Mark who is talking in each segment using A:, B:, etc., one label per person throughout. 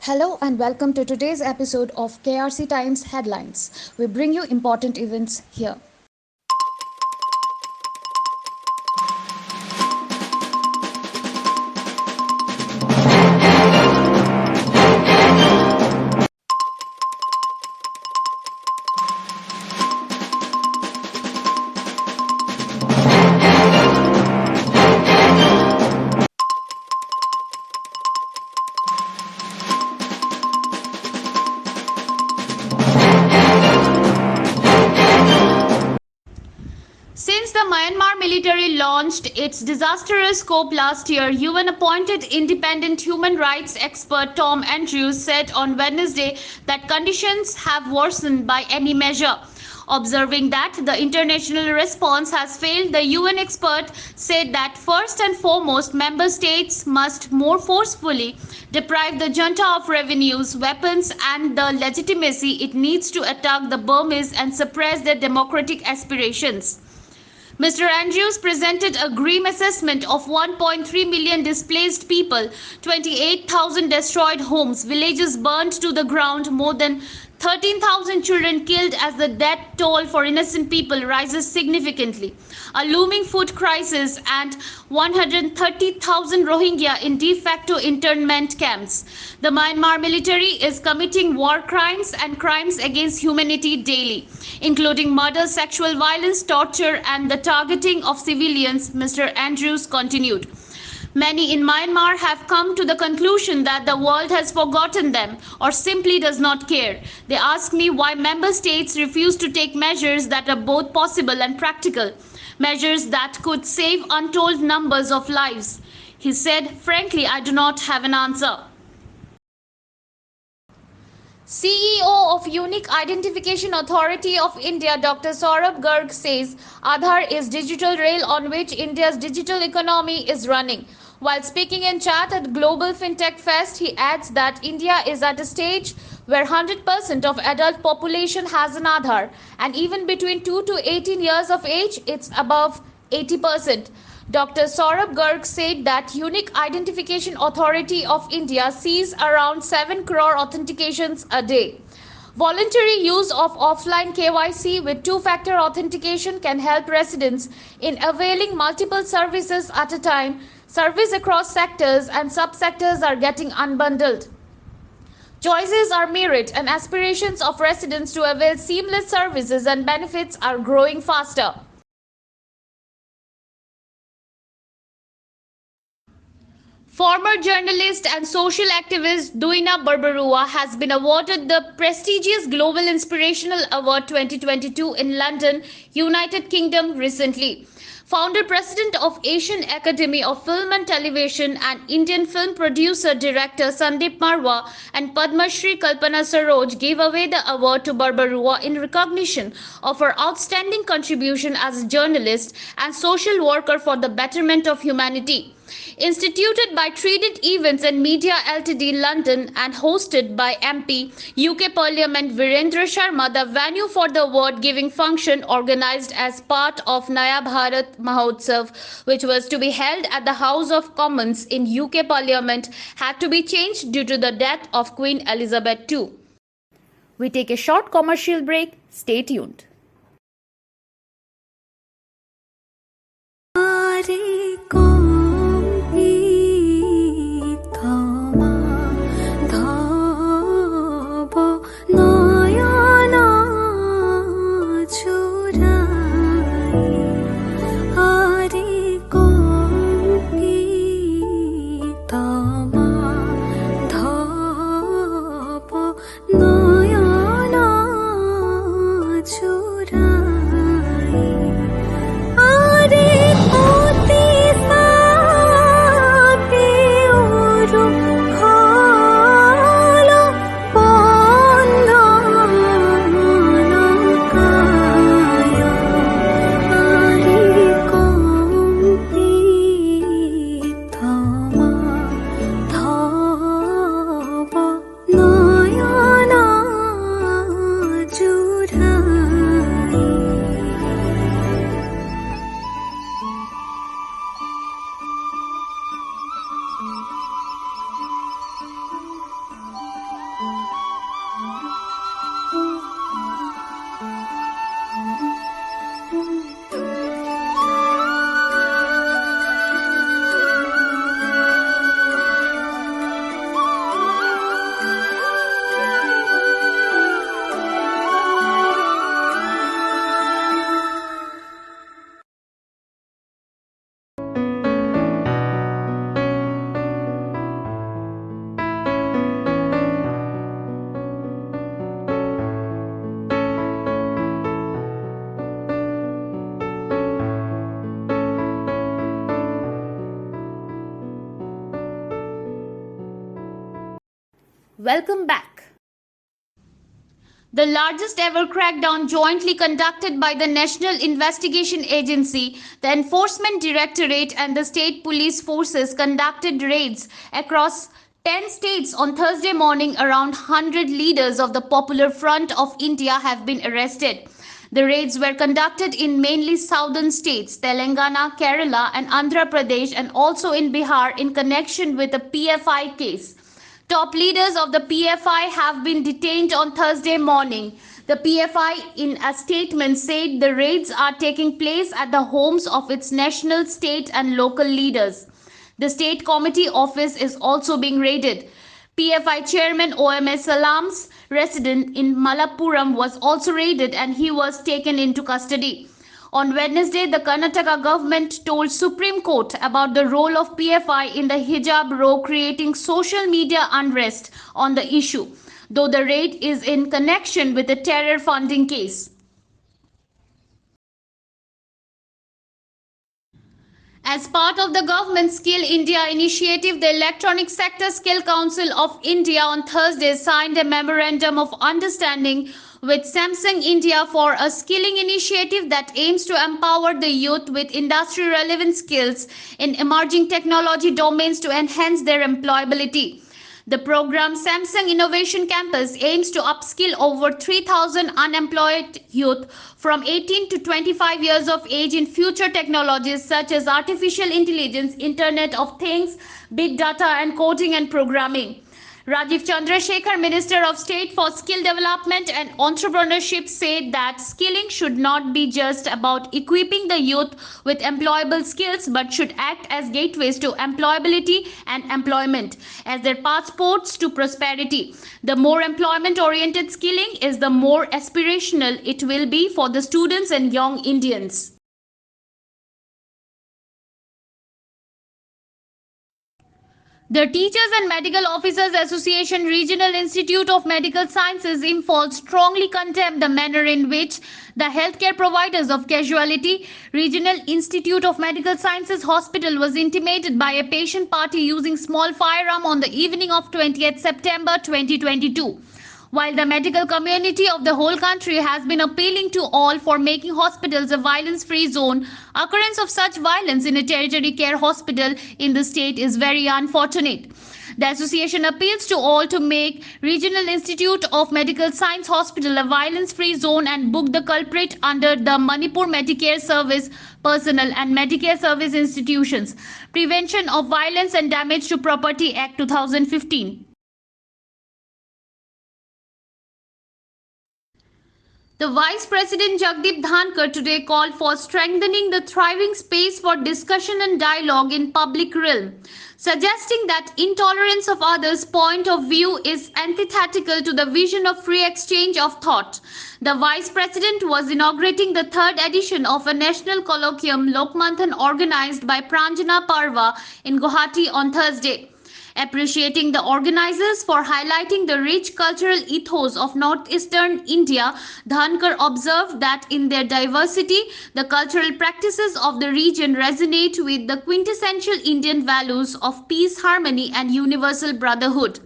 A: Hello and welcome to today's episode of Krc Times Headlines. We bring you important events here. Since the Myanmar military launched its disastrous coup last year, UN-appointed independent human rights expert Tom Andrews said on Wednesday that conditions have worsened by any measure. Observing that the international response has failed, the UN expert said that first and foremost, member states must more forcefully deprive the junta of revenues, weapons, and the legitimacy it needs to attack the Burmese and suppress their democratic aspirations. Mr. Andrews presented a grim assessment of 1.3 million displaced people, 28,000 destroyed homes, villages burned to the ground, more than 13,000 children killed as the death toll for innocent people rises significantly, a looming food crisis, and 130,000 Rohingya in de facto internment camps. The Myanmar military is committing war crimes and crimes against humanity daily, including murder, sexual violence, torture, and the targeting of civilians, Mr. Andrews continued. Many in Myanmar have come to the conclusion that the world has forgotten them or simply does not care. They ask me why member states refuse to take measures that are both possible and practical, measures that could save untold numbers of lives. He said, "Frankly, I do not have an answer." CEO of Unique Identification Authority of India, Dr. Saurabh Garg says Aadhaar is digital rail on which India's digital economy is running. While speaking in chat at Global FinTech Fest, he adds that India is at a stage where 100% of adult population has an Aadhaar, and even between 2 to 18 years of age, it's above 80%. Dr. Saurabh Garg said that Unique Identification Authority of India sees around 7 crore authentications a day. Voluntary use of offline KYC with two-factor authentication can help residents in availing multiple services at a time. Service across sectors and subsectors are getting unbundled. Choices are myriad and aspirations of residents to avail seamless services and benefits are growing faster. Former journalist and social activist Duina Barbarua has been awarded the prestigious Global Inspirational Award 2022 in London, United Kingdom recently. Founder-President of Asian Academy of Film and Television and Indian film producer-director Sandeep Marwa and Padma Shri Kalpana Saroj gave away the award to Barbarua in recognition of her outstanding contribution as a journalist and social worker for the betterment of humanity. Instituted by Trident Events and Media Ltd, London, and hosted by MP, UK Parliament Virendra Sharma, the venue for the award-giving function, organized as part of Naya Bharat Mahotsav, which was to be held at the House of Commons in UK Parliament, had to be changed due to the death of Queen Elizabeth II. We take a short commercial break. Stay tuned.
B: Welcome back.
A: The largest ever crackdown jointly conducted by the National Investigation Agency, the Enforcement Directorate, and the state police forces conducted raids across 10 states on Thursday morning. Around 100 leaders of the Popular Front of India have been arrested. The raids were conducted in mainly southern states, Telangana, Kerala, and Andhra Pradesh, and also in Bihar in connection with the PFI case. Top leaders of the PFI have been detained on Thursday morning. The PFI, in a statement, said the raids are taking place at the homes of its national, state, and local leaders. The state committee office is also being raided. PFI chairman OMS Salam's residence in Malappuram was also raided and he was taken into custody. On Wednesday, the Karnataka government told Supreme Court about the role of PFI in the hijab row, creating social media unrest on the issue, though the raid is in connection with the terror funding case. As part of the government's Skill India initiative, the Electronic Sector Skill Council of India on Thursday signed a memorandum of understanding with Samsung India for a skilling initiative that aims to empower the youth with industry relevant skills in emerging technology domains to enhance their employability. The program Samsung Innovation Campus aims to upskill over 3,000 unemployed youth from 18 to 25 years of age in future technologies such as artificial intelligence, Internet of Things, big data, and coding and programming. Rajiv Chandrasekhar, Minister of State for Skill Development and Entrepreneurship, said that skilling should not be just about equipping the youth with employable skills but should act as gateways to employability and employment as their passports to prosperity. The more employment-oriented skilling is, the more aspirational it will be for the students and young Indians. The Teachers and Medical Officers Association Regional Institute of Medical Sciences Imphal strongly condemned the manner in which the healthcare providers of Casualty Regional Institute of Medical Sciences Hospital was intimated by a patient party using small firearm on the evening of 20th September 2022. While the medical community of the whole country has been appealing to all for making hospitals a violence-free zone, occurrence of such violence in a tertiary care hospital in the state is very unfortunate. The association appeals to all to make Regional Institute of Medical Science Hospital a violence-free zone and book the culprit under the Manipur Medicare Service Personnel and Medicare Service Institutions Prevention of Violence and Damage to Property Act 2015. The Vice President Jagdeep Dhankar today called for strengthening the thriving space for discussion and dialogue in public realm, suggesting that intolerance of others' point of view is antithetical to the vision of free exchange of thought. The Vice President was inaugurating the third edition of a national colloquium Lokmanthan organized by Pranjana Parva in Guwahati on Thursday. Appreciating the organizers for highlighting the rich cultural ethos of northeastern India, Dhankar observed that in their diversity, the cultural practices of the region resonate with the quintessential Indian values of peace, harmony, and universal brotherhood.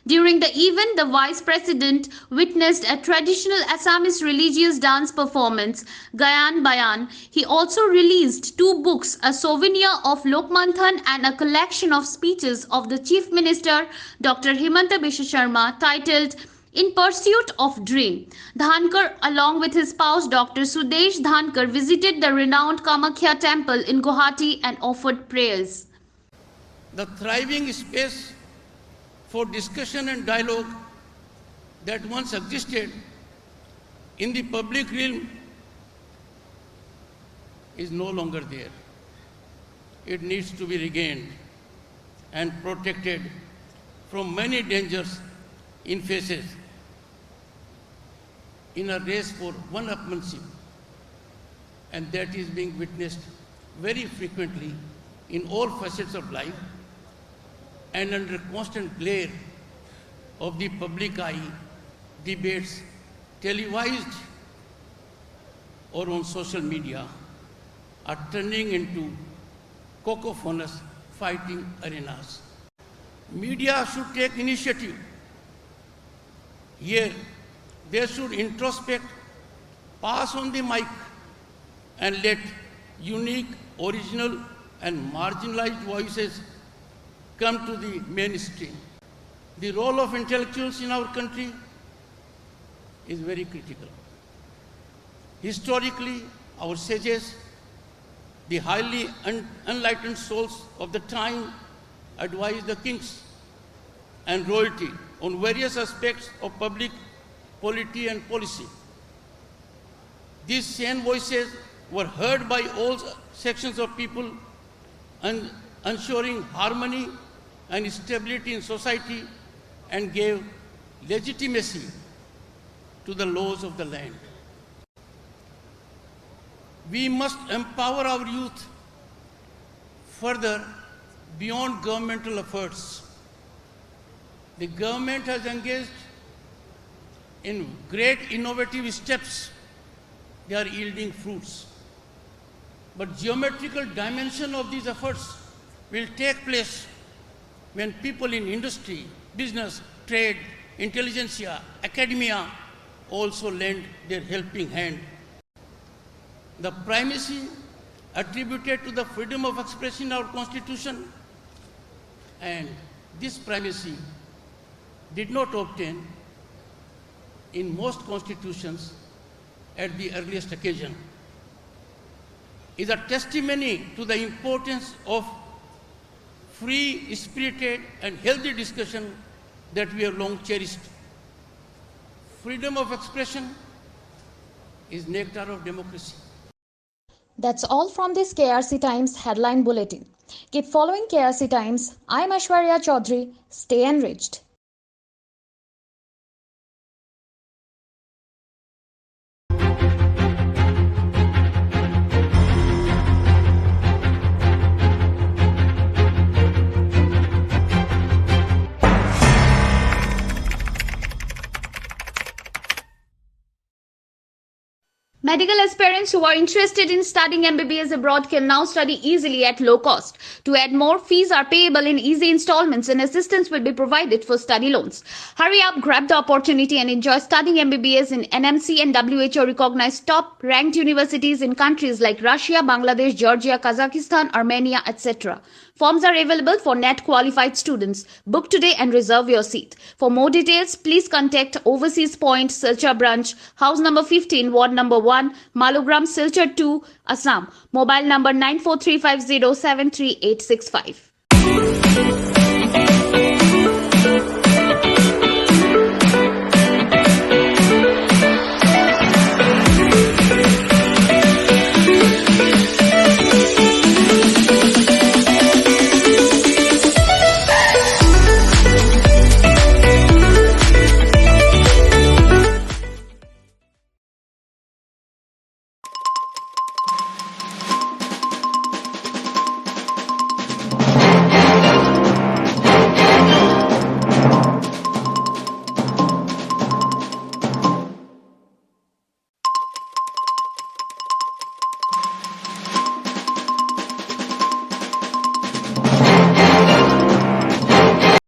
A: During the event, the Vice President witnessed a traditional Assamese religious dance performance, Gayan Bayan. He also released 2 books, a souvenir of Lokmanthan and a collection of speeches of the Chief Minister, Dr. Himanta Biswa Sharma, titled In Pursuit of Dream. Dhankar, along with his spouse Dr. Sudesh Dhankar, visited the renowned Kamakhya temple in Guwahati and offered prayers.
C: The thriving space for discussion and dialogue that once existed in the public realm is no longer there. It needs to be regained and protected from many dangers it faces in a race for one-upmanship, and that is being witnessed very frequently in all facets of life and under constant glare of the public eye, debates televised or on social media are turning into cacophonous fighting arenas. Media should take initiative Here, they should introspect, pass on the mic, and let unique, original, and marginalized voices come to the mainstream. The role of intellectuals in our country is very critical. Historically, our sages, the highly enlightened souls of the time, advised the kings and royalty on various aspects of public polity and policy. These same voices were heard by all sections of people, and ensuring harmony and stability in society, and gave legitimacy to the laws of the land. We must empower our youth further beyond governmental efforts. The government has engaged in great innovative steps. They are yielding fruits. But geometrical dimension of these efforts will take place when people in industry, business, trade, intelligentsia, academia also lend their helping hand. The primacy attributed to the freedom of expression in our Constitution, and this primacy did not obtain in most constitutions at the earliest occasion, is a testimony to the importance of free, spirited, and healthy discussion that we have long cherished. Freedom of expression is nectar of democracy.
A: That's all from this KRC Times headline bulletin. Keep following KRC Times. I'm Aishwarya Chaudhary. Stay enriched. Medical aspirants who are interested in studying MBBS abroad can now study easily at low cost. To add more, fees are payable in easy installments and assistance will be provided for study loans. Hurry up, grab the opportunity and enjoy studying MBBS in NMC and WHO recognized top ranked universities in countries like Russia, Bangladesh, Georgia, Kazakhstan, Armenia, etc. Forms are available for NET qualified students. Book today and reserve your seat. For more details, please contact Overseas Point, Silchar Branch, House number 15, Ward number 1, Malogram, Silchar 2, Assam. Mobile number 9435073865.